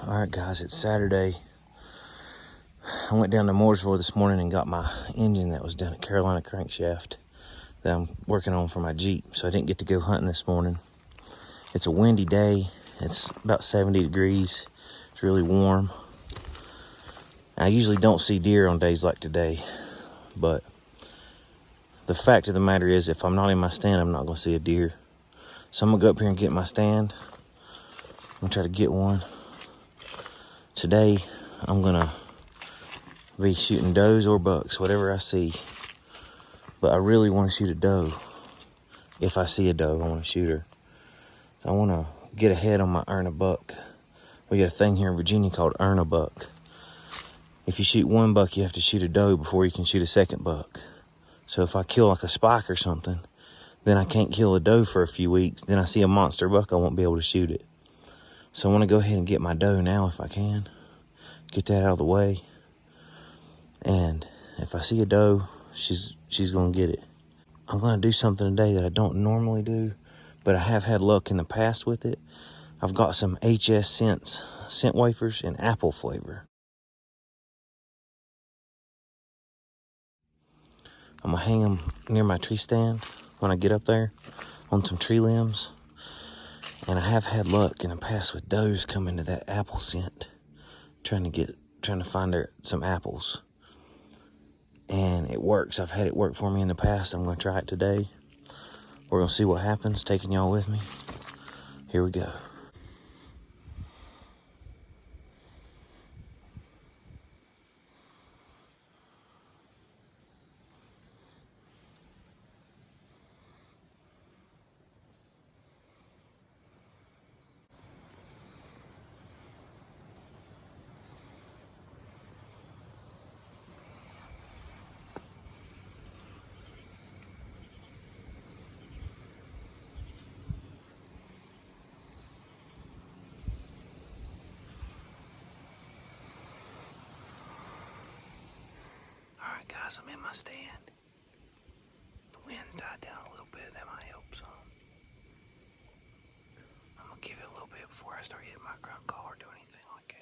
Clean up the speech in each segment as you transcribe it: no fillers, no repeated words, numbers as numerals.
Alright guys, it's Saturday. I went down to Mooresville this morning and got my engine that was down at Carolina Crankshaft that I'm working on for my Jeep. So I didn't get to go hunting this morning. It's a windy day. It's about 70 degrees. It's really warm. I usually don't see deer on days like today, but the fact of the matter is if I'm not in my stand, I'm not going to see a deer. So I'm going to go up here and get my stand. I'm going to try to get one. Today, I'm going to be shooting does or bucks, whatever I see. But I really want to shoot a doe. If I see a doe, I want to shoot her. I want to get ahead on my earn a buck. We got a thing here in Virginia called earn a buck. If you shoot one buck, you have to shoot a doe before you can shoot a second buck. So if I kill like a spike or something, then I can't kill a doe for a few weeks. Then I see a monster buck, I won't be able to shoot it. So I want to go ahead and get my doe now if I can. Get that out of the way. And if I see a doe, she's going to get it. I'm going to do something today that I don't normally do, but I have had luck in the past with it. I've got some HS scent wafers in apple flavor. I'm going to hang them near my tree stand when I get up there on some tree limbs. And I have had luck in the past with does coming to that apple scent, trying to find some apples. And it works. I've had it work for me in the past. I'm going to try it today. We're going to see what happens, taking y'all with me. Here we go. Alright guys, I'm in my stand. The wind's died down a little bit, that might help some. I'm going to give it a little bit before I start hitting my grunt call or do anything like that.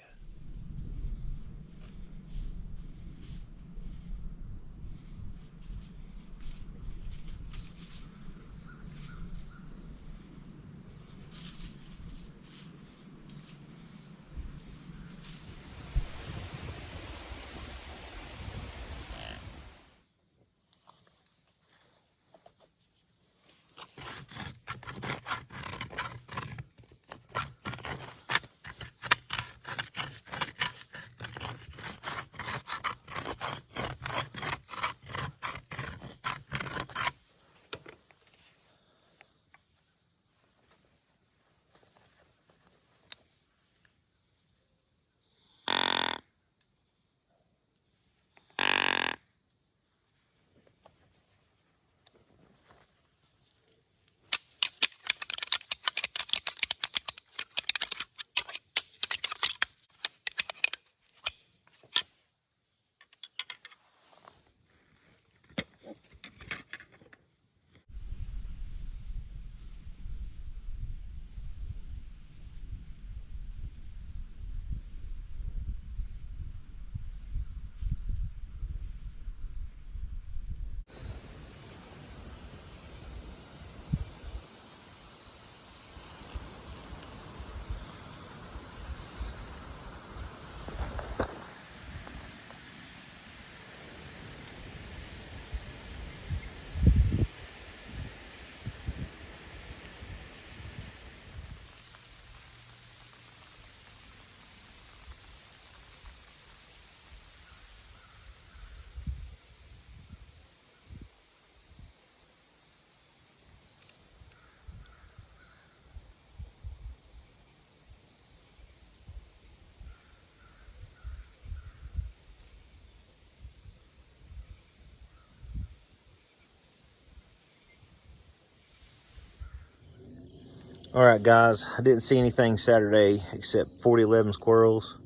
Alright guys, I didn't see anything Saturday except 4011 squirrels,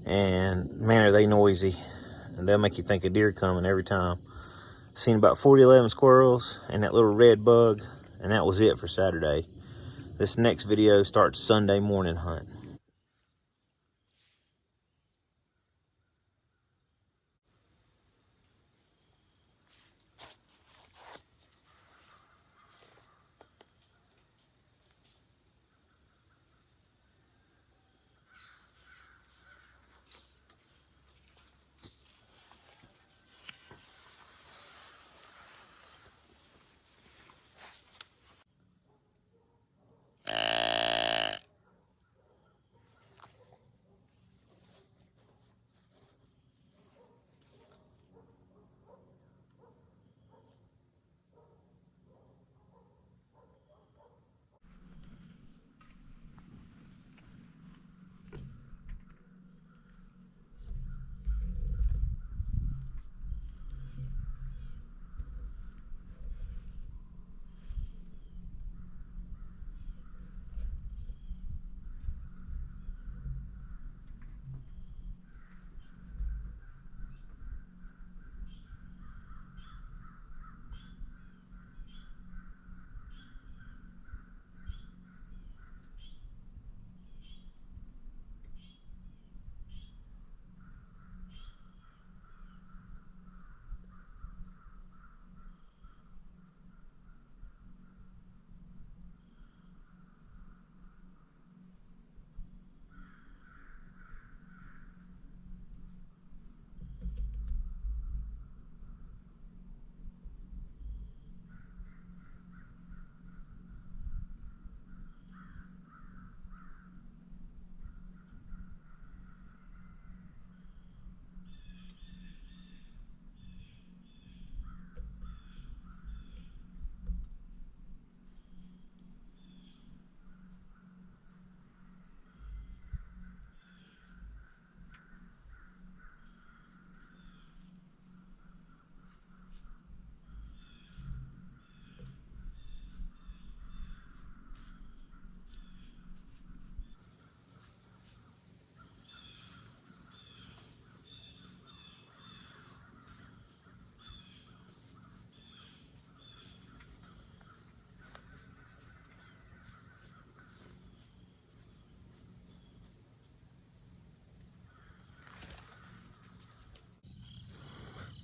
and man are they noisy, and they'll make you think a deer coming every time. Seen about 4011 squirrels and that little red bug, and that was it for Saturday. This next video starts Sunday morning hunt.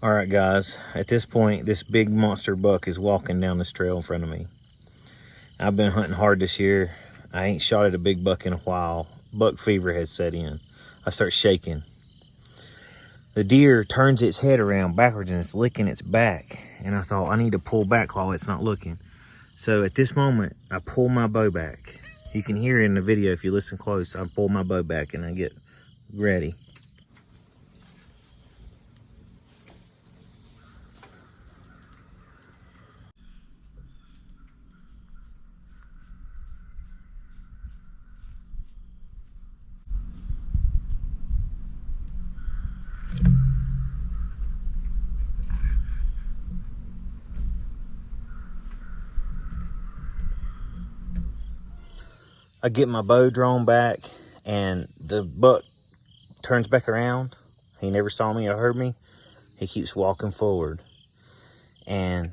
All right, guys, at this point, this big monster buck is walking down this trail in front of me. I've been hunting hard this year. I ain't shot at a big buck in a while. Buck fever has set in. I start shaking. The deer turns its head around backwards and it's licking its back. And I thought, I need to pull back while it's not looking. So at this moment, I pull my bow back. You can hear it in the video if you listen close. I pull my bow back and I get ready. I get my bow drawn back and the buck turns back around. He never saw me or heard me. He keeps walking forward. And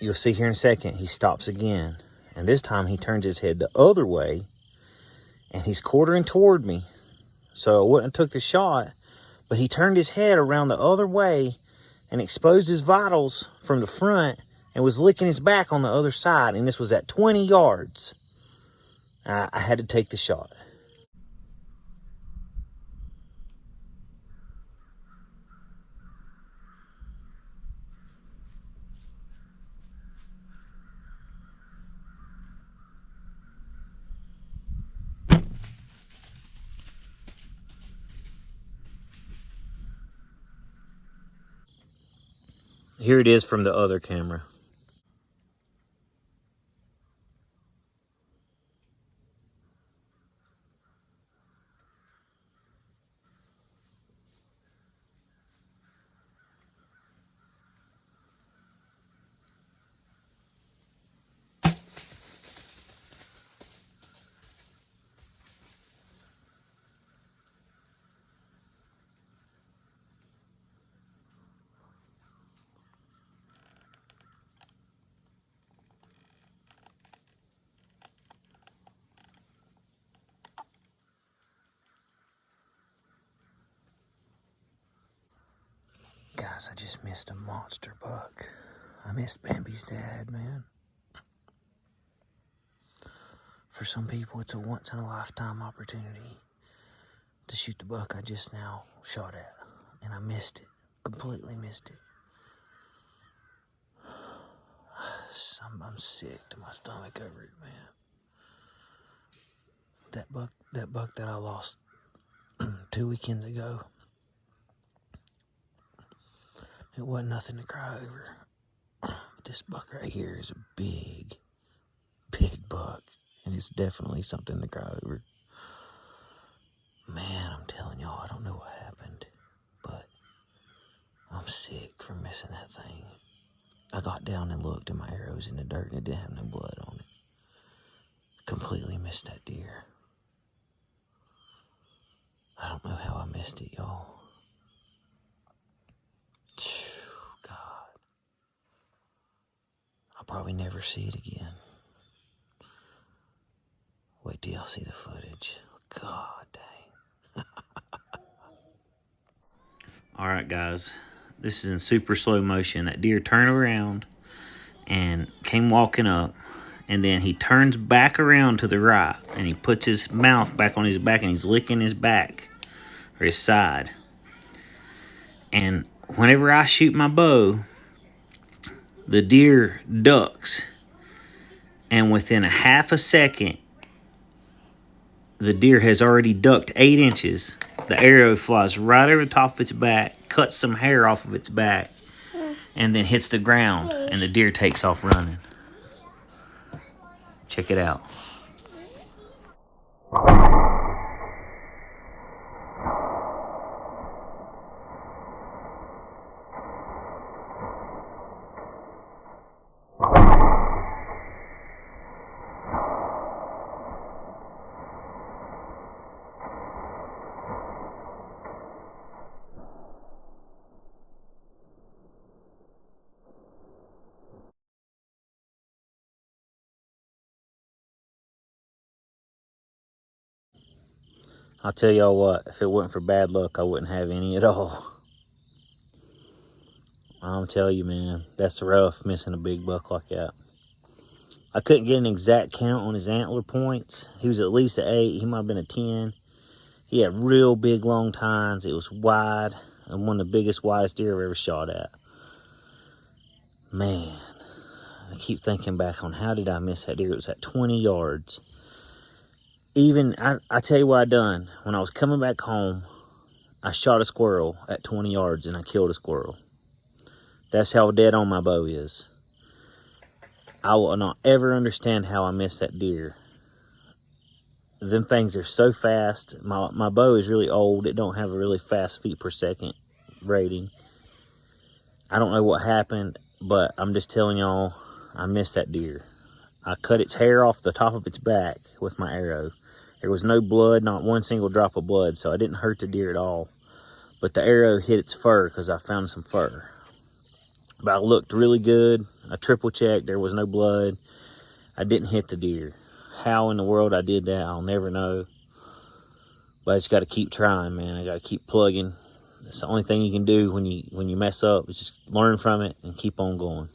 you'll see here in a second, he stops again. And this time he turns his head the other way and he's quartering toward me. So I wouldn't have took the shot, but he turned his head around the other way and exposed his vitals from the front and was licking his back on the other side. And this was at 20 yards. I had to take the shot. Here it is from the other camera. Guys, I just missed a monster buck. I missed Bambi's dad, man. For some people, it's a once-in-a-lifetime opportunity to shoot the buck I just now shot at. And I missed it. Completely missed it. I'm sick to my stomach over it, man. That buck that I lost 2 weekends ago, it wasn't nothing to cry over. But this buck right here is a big buck. And it's definitely something to cry over. Man, I'm telling y'all, I don't know what happened, but I'm sick for missing that thing. I got down and looked and my arrow was in the dirt and it didn't have no blood on it. Completely missed that deer. I don't know how I missed it, y'all. God. I'll probably never see it again. Wait till y'all see the footage. God dang. All right, guys. This is in super slow motion. That deer turned around and came walking up. And then he turns back around to the right. And he puts his mouth back on his back and he's licking his back. Or his side. And whenever I shoot my bow, the deer ducks. And within a half a second, the deer has already ducked 8 inches. The arrow flies right over the top of its back, cuts some hair off of its back, and then hits the ground, and the deer takes off running. Check it out. I'll tell y'all what, if it wasn't for bad luck, I wouldn't have any at all. I'm telling you, man, that's rough missing a big buck like that. I couldn't get an exact count on his antler points. He was at least an 8. He might have been a 10. He had real big, long tines. It was wide, and one of the biggest, widest deer I've ever shot at. Man, I keep thinking back on how did I miss that deer. It was at 20 yards. Even, I tell you what I done. When I was coming back home, I shot a squirrel at 20 yards, and I killed a squirrel. That's how dead on my bow is. I will not ever understand how I missed that deer. Them things are so fast. My bow is really old. It don't have a really fast feet per second rating. I don't know what happened, but I'm just telling y'all, I missed that deer. I cut its hair off the top of its back with my arrow. There was no blood, not one single drop of blood, so I didn't hurt the deer at all. But the arrow hit its fur because I found some fur. But I looked really good. I triple checked. There was no blood. I didn't hit the deer. How in the world I did that, I'll never know. But I just got to keep trying, man. I got to keep plugging. That's the only thing you can do when you mess up, is just learn from it and keep on going.